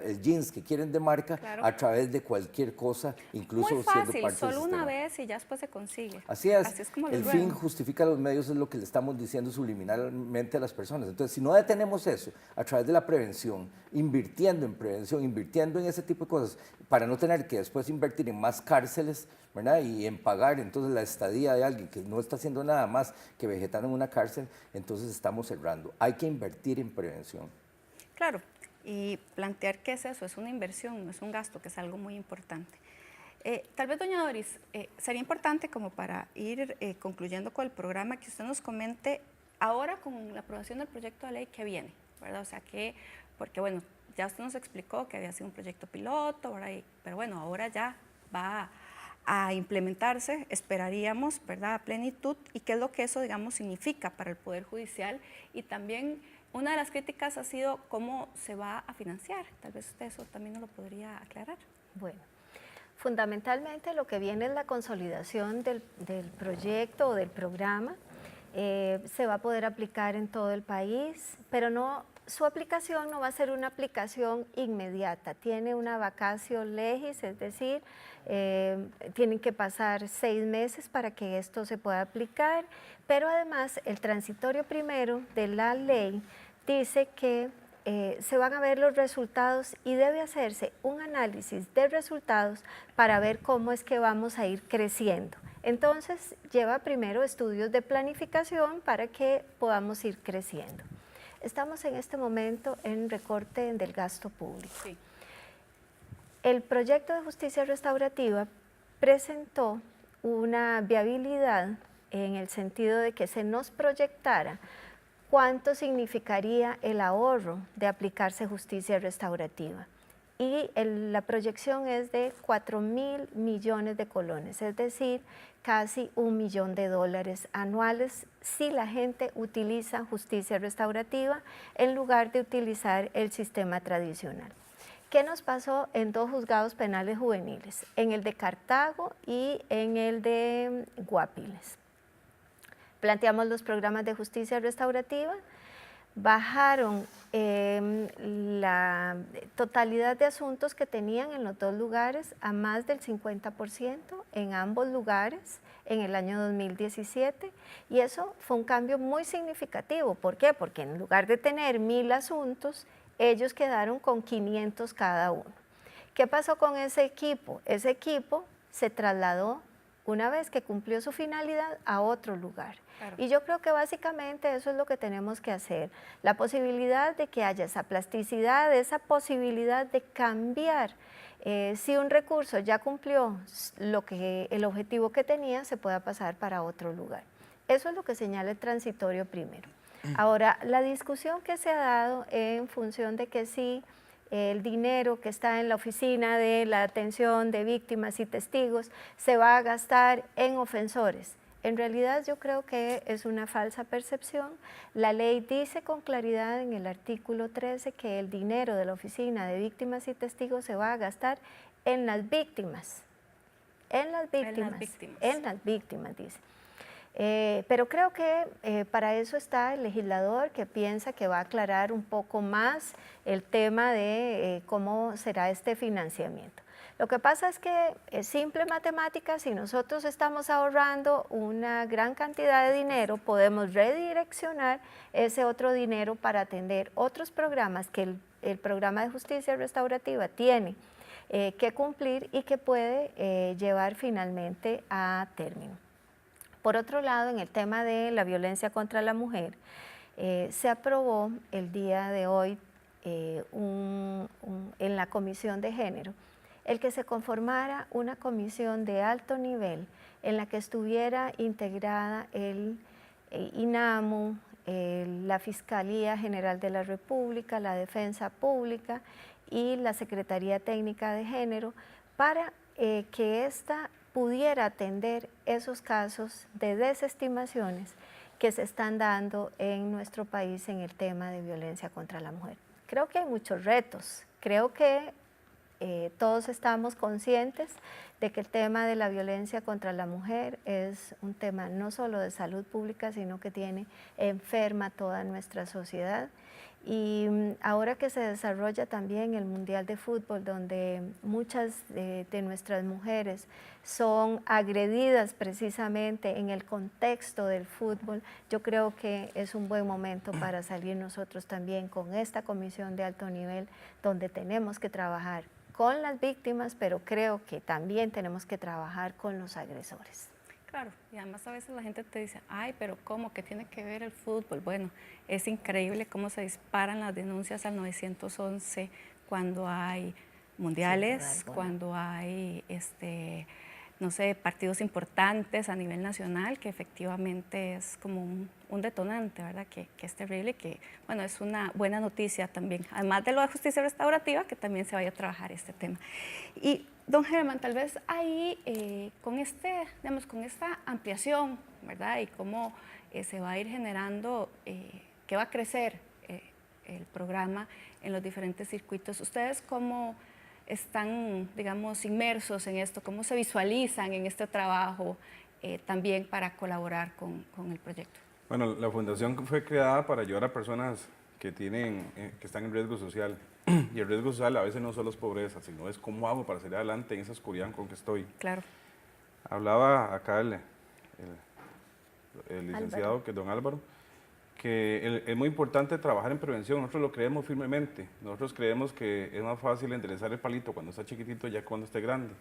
el jeans que quieren de marca, claro, a través de cualquier cosa, incluso muy fácil, siendo parte solo del una sistema. vez y ya después se consigue. Así es, Como el fin justifica los medios, es lo que le estamos diciendo subliminalmente a las personas. Entonces, si no detenemos eso a través de la prevención, invirtiendo en prevención, invirtiendo en ese tipo de cosas, para no tener que después invertir en más cárceles, ¿verdad?, y en pagar entonces la estadía de alguien que no está haciendo nada más que vegetar en una cárcel, entonces estamos cerrando. Hay que invertir en prevención. Claro, y plantear qué es eso, es una inversión, no es un gasto, que es algo muy importante. Tal vez, doña Doris, sería importante, como para ir concluyendo con el programa, que usted nos comente ahora con la aprobación del proyecto de ley que viene, ¿verdad? O sea, porque bueno, ya usted nos explicó que había sido un proyecto piloto, ¿verdad? Pero bueno, ahora ya va a implementarse, esperaríamos, ¿verdad?, a plenitud, y qué es lo que eso, digamos, significa para el Poder Judicial. Y también una de las críticas ha sido cómo se va a financiar. Tal vez usted eso también nos lo podría aclarar. Bueno, fundamentalmente lo que viene es la consolidación del proyecto o del programa. Se va a poder aplicar en todo el país, pero su aplicación no va a ser una aplicación inmediata, tiene una vacatio legis, es decir, tienen que pasar 6 meses para que esto se pueda aplicar, pero además el transitorio primero de la ley dice que se van a ver los resultados y debe hacerse un análisis de resultados para ver cómo es que vamos a ir creciendo. Entonces, lleva primero estudios de planificación para que podamos ir creciendo. Estamos en este momento en recorte del gasto público. Sí. El proyecto de justicia restaurativa presentó una viabilidad en el sentido de que se nos proyectara cuánto significaría el ahorro de aplicarse justicia restaurativa. Y la proyección es de 4.000 millones de colones, es decir, casi $1 millón anuales si la gente utiliza justicia restaurativa en lugar de utilizar el sistema tradicional. ¿Qué nos pasó en 2 juzgados penales juveniles? En el de Cartago y en el de Guapiles. Planteamos los programas de justicia restaurativa. bajaron la totalidad de asuntos que tenían en los dos lugares a más del 50% en ambos lugares en el año 2017, y eso fue un cambio muy significativo. ¿Por qué? Porque en lugar de tener 1000 asuntos, ellos quedaron con 500 cada uno. ¿Qué pasó con ese equipo? Ese equipo se trasladó, una vez que cumplió su finalidad, a otro lugar. Claro. Y yo creo que básicamente eso es lo que tenemos que hacer. La posibilidad de que haya esa plasticidad, esa posibilidad de cambiar. Si un recurso ya cumplió el objetivo que tenía, se pueda pasar para otro lugar. Eso es lo que señala el transitorio primero. Ahora, la discusión que se ha dado en función de que sí, el dinero que está en la oficina de la atención de víctimas y testigos se va a gastar en ofensores. En realidad yo creo que es una falsa percepción. La ley dice con claridad en el artículo 13 que el dinero de la oficina de víctimas y testigos se va a gastar en las víctimas. En las víctimas, dice. Pero creo que para eso está el legislador, que piensa que va a aclarar un poco más el tema de cómo será este financiamiento. Lo que pasa es que es simple matemática. Si nosotros estamos ahorrando una gran cantidad de dinero, podemos redireccionar ese otro dinero para atender otros programas que el programa de justicia restaurativa tiene que cumplir y que puede llevar finalmente a término. Por otro lado, en el tema de la violencia contra la mujer, se aprobó el día de hoy en la Comisión de Género el que se conformara una comisión de alto nivel en la que estuviera integrada el INAMU, la Fiscalía General de la República, la Defensa Pública y la Secretaría Técnica de Género, para que ésta pudiera atender esos casos de desestimaciones que se están dando en nuestro país en el tema de violencia contra la mujer. Creo que hay muchos retos, creo que todos estamos conscientes de que el tema de la violencia contra la mujer es un tema no solo de salud pública, sino que tiene enferma toda nuestra sociedad. Y ahora que se desarrolla también el Mundial de Fútbol, donde muchas de nuestras mujeres son agredidas precisamente en el contexto del fútbol, yo creo que es un buen momento para salir nosotros también con esta comisión de alto nivel, donde tenemos que trabajar con las víctimas, pero creo que también tenemos que trabajar con los agresores. Claro, y además a veces la gente te dice, ay, pero ¿cómo? ¿Qué tiene que ver el fútbol? Bueno, es increíble cómo se disparan las denuncias al 911 cuando hay mundiales, sí, cuando hay, no sé, partidos importantes a nivel nacional, que efectivamente es como un detonante, ¿verdad? Que es terrible, que, bueno, es una buena noticia también, además de lo de justicia restaurativa, que también se vaya a trabajar este tema. Y don Germán, tal vez ahí con esta ampliación, ¿verdad? Y cómo se va a ir generando, que va a crecer el programa en los diferentes circuitos. ¿Ustedes cómo están, digamos, inmersos en esto? ¿Cómo se visualizan en este trabajo también para colaborar con el proyecto? Bueno, la fundación fue creada para ayudar a personas que están en riesgo social. Y el riesgo social a veces no solo es pobreza, sino es cómo hago para salir adelante en esa oscuridad con que estoy. Claro. Hablaba acá el licenciado, que es don Álvaro, que es muy importante trabajar en prevención. Nosotros lo creemos firmemente. Nosotros creemos que es más fácil enderezar el palito cuando está chiquitito ya cuando esté grande.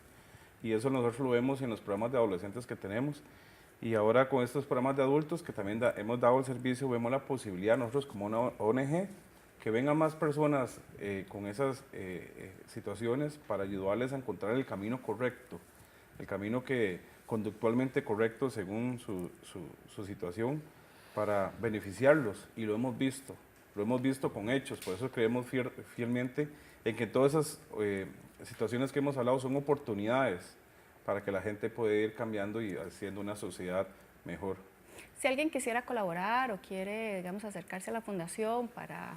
Y eso nosotros lo vemos en los programas de adolescentes que tenemos. Y ahora con estos programas de adultos que también hemos dado el servicio, vemos la posibilidad nosotros como una ONG que vengan más personas con esas situaciones para ayudarles a encontrar el camino correcto, el camino conductualmente correcto según su situación, para beneficiarlos, y lo hemos visto con hechos. Por eso creemos fielmente en que todas esas situaciones que hemos hablado son oportunidades para que la gente pueda ir cambiando y haciendo una sociedad mejor. Si alguien quisiera colaborar o quiere, digamos, acercarse a la fundación para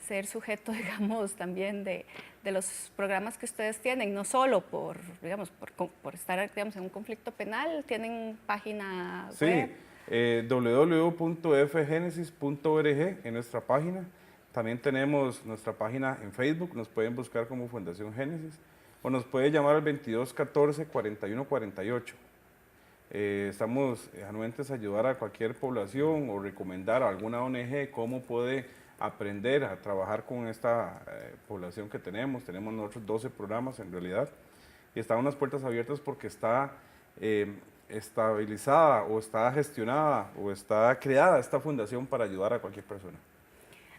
ser sujeto, digamos, también de los programas que ustedes tienen, no solo por estar, digamos, en un conflicto penal, tienen página web. Sí, www.fgenesis.org en nuestra página. También tenemos nuestra página en Facebook, nos pueden buscar como Fundación Génesis o nos puede llamar al 2214-4148. Estamos anuentes a ayudar a cualquier población o recomendar a alguna ONG cómo puede aprender a trabajar con esta población que tenemos. Tenemos nosotros 12 programas en realidad y están unas puertas abiertas porque está estabilizada o está gestionada o está creada esta fundación para ayudar a cualquier persona.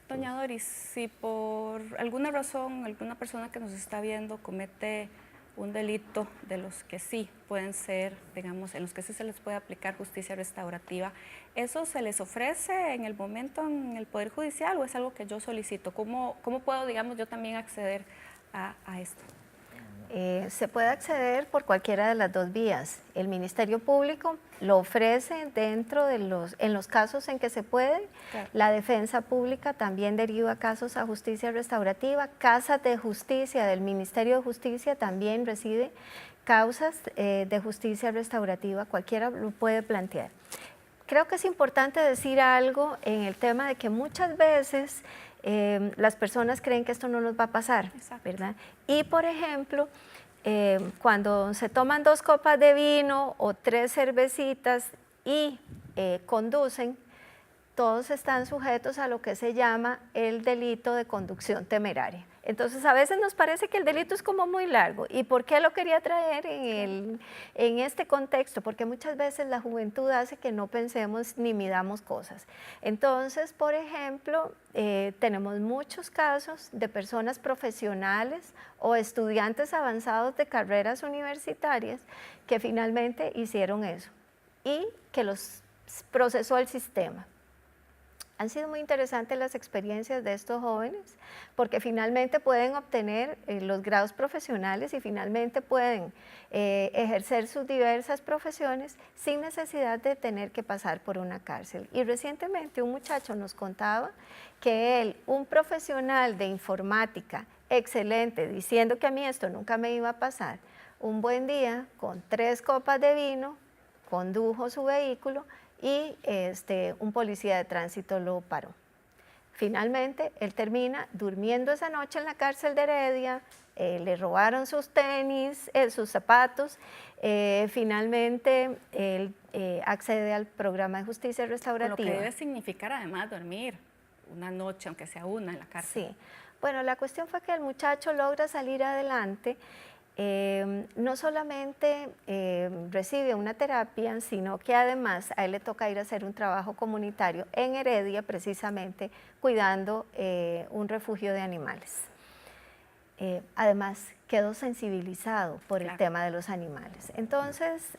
Doña Doris, si por alguna razón alguna persona que nos está viendo comete un delito de los que sí pueden ser, digamos, en los que sí se les puede aplicar justicia restaurativa, ¿eso se les ofrece en el momento en el Poder Judicial o es algo que yo solicito? ¿Cómo puedo, digamos, yo también acceder a esto? Se puede acceder por cualquiera de las dos vías. El Ministerio Público lo ofrece dentro de en los casos en que se puede. Claro. La Defensa Pública también deriva casos a justicia restaurativa. Casas de Justicia del Ministerio de Justicia también recibe causas de justicia restaurativa. Cualquiera lo puede plantear. Creo que es importante decir algo en el tema de que muchas veces las personas creen que esto no nos va a pasar, ¿verdad? Y por ejemplo, cuando se toman 2 copas de vino o 3 cervecitas y conducen, todos están sujetos a lo que se llama el delito de conducción temeraria. Entonces, a veces nos parece que el delito es como muy largo. ¿Y por qué lo quería traer en este contexto? Porque muchas veces la juventud hace que no pensemos ni midamos cosas. Entonces, por ejemplo, tenemos muchos casos de personas profesionales o estudiantes avanzados de carreras universitarias que finalmente hicieron eso y que los procesó el sistema. Han sido muy interesantes las experiencias de estos jóvenes porque finalmente pueden obtener los grados profesionales y finalmente pueden ejercer sus diversas profesiones sin necesidad de tener que pasar por una cárcel. Y recientemente un muchacho nos contaba que él, un profesional de informática excelente, diciendo que a mí esto nunca me iba a pasar, un buen día con 3 copas de vino, condujo su vehículo y un policía de tránsito lo paró. Finalmente, él termina durmiendo esa noche en la cárcel de Heredia, le robaron sus tenis, sus zapatos, finalmente él accede al programa de justicia restaurativa. Con lo que debe significar además dormir una noche, aunque sea una, en la cárcel. Sí, bueno, la cuestión fue que el muchacho logra salir adelante. No solamente recibe una terapia, sino que además a él le toca ir a hacer un trabajo comunitario en Heredia, precisamente cuidando un refugio de animales. Además, quedó sensibilizado por el tema de los animales. Entonces,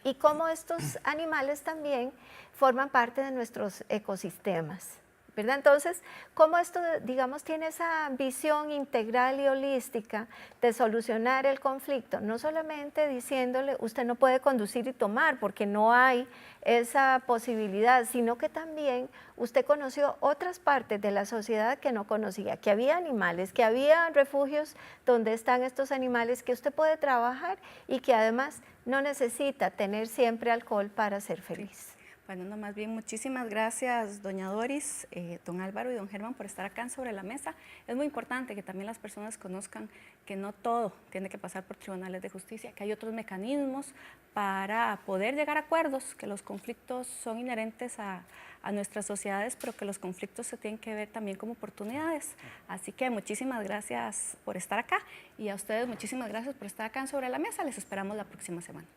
y cómo estos animales también forman parte de nuestros ecosistemas, ¿verdad? Entonces, cómo esto, digamos, tiene esa visión integral y holística de solucionar el conflicto, no solamente diciéndole, usted no puede conducir y tomar porque no hay esa posibilidad, sino que también usted conoció otras partes de la sociedad que no conocía, que había animales, que había refugios donde están estos animales, que usted puede trabajar y que además no necesita tener siempre alcohol para ser feliz. Bueno, no, más bien muchísimas gracias, doña Doris, don Álvaro y don Germán por estar acá en Sobre la Mesa. Es muy importante que también las personas conozcan que no todo tiene que pasar por tribunales de justicia, que hay otros mecanismos para poder llegar a acuerdos, que los conflictos son inherentes a nuestras sociedades, pero que los conflictos se tienen que ver también como oportunidades. Así que muchísimas gracias por estar acá y a ustedes muchísimas gracias por estar acá en Sobre la Mesa. Les esperamos la próxima semana.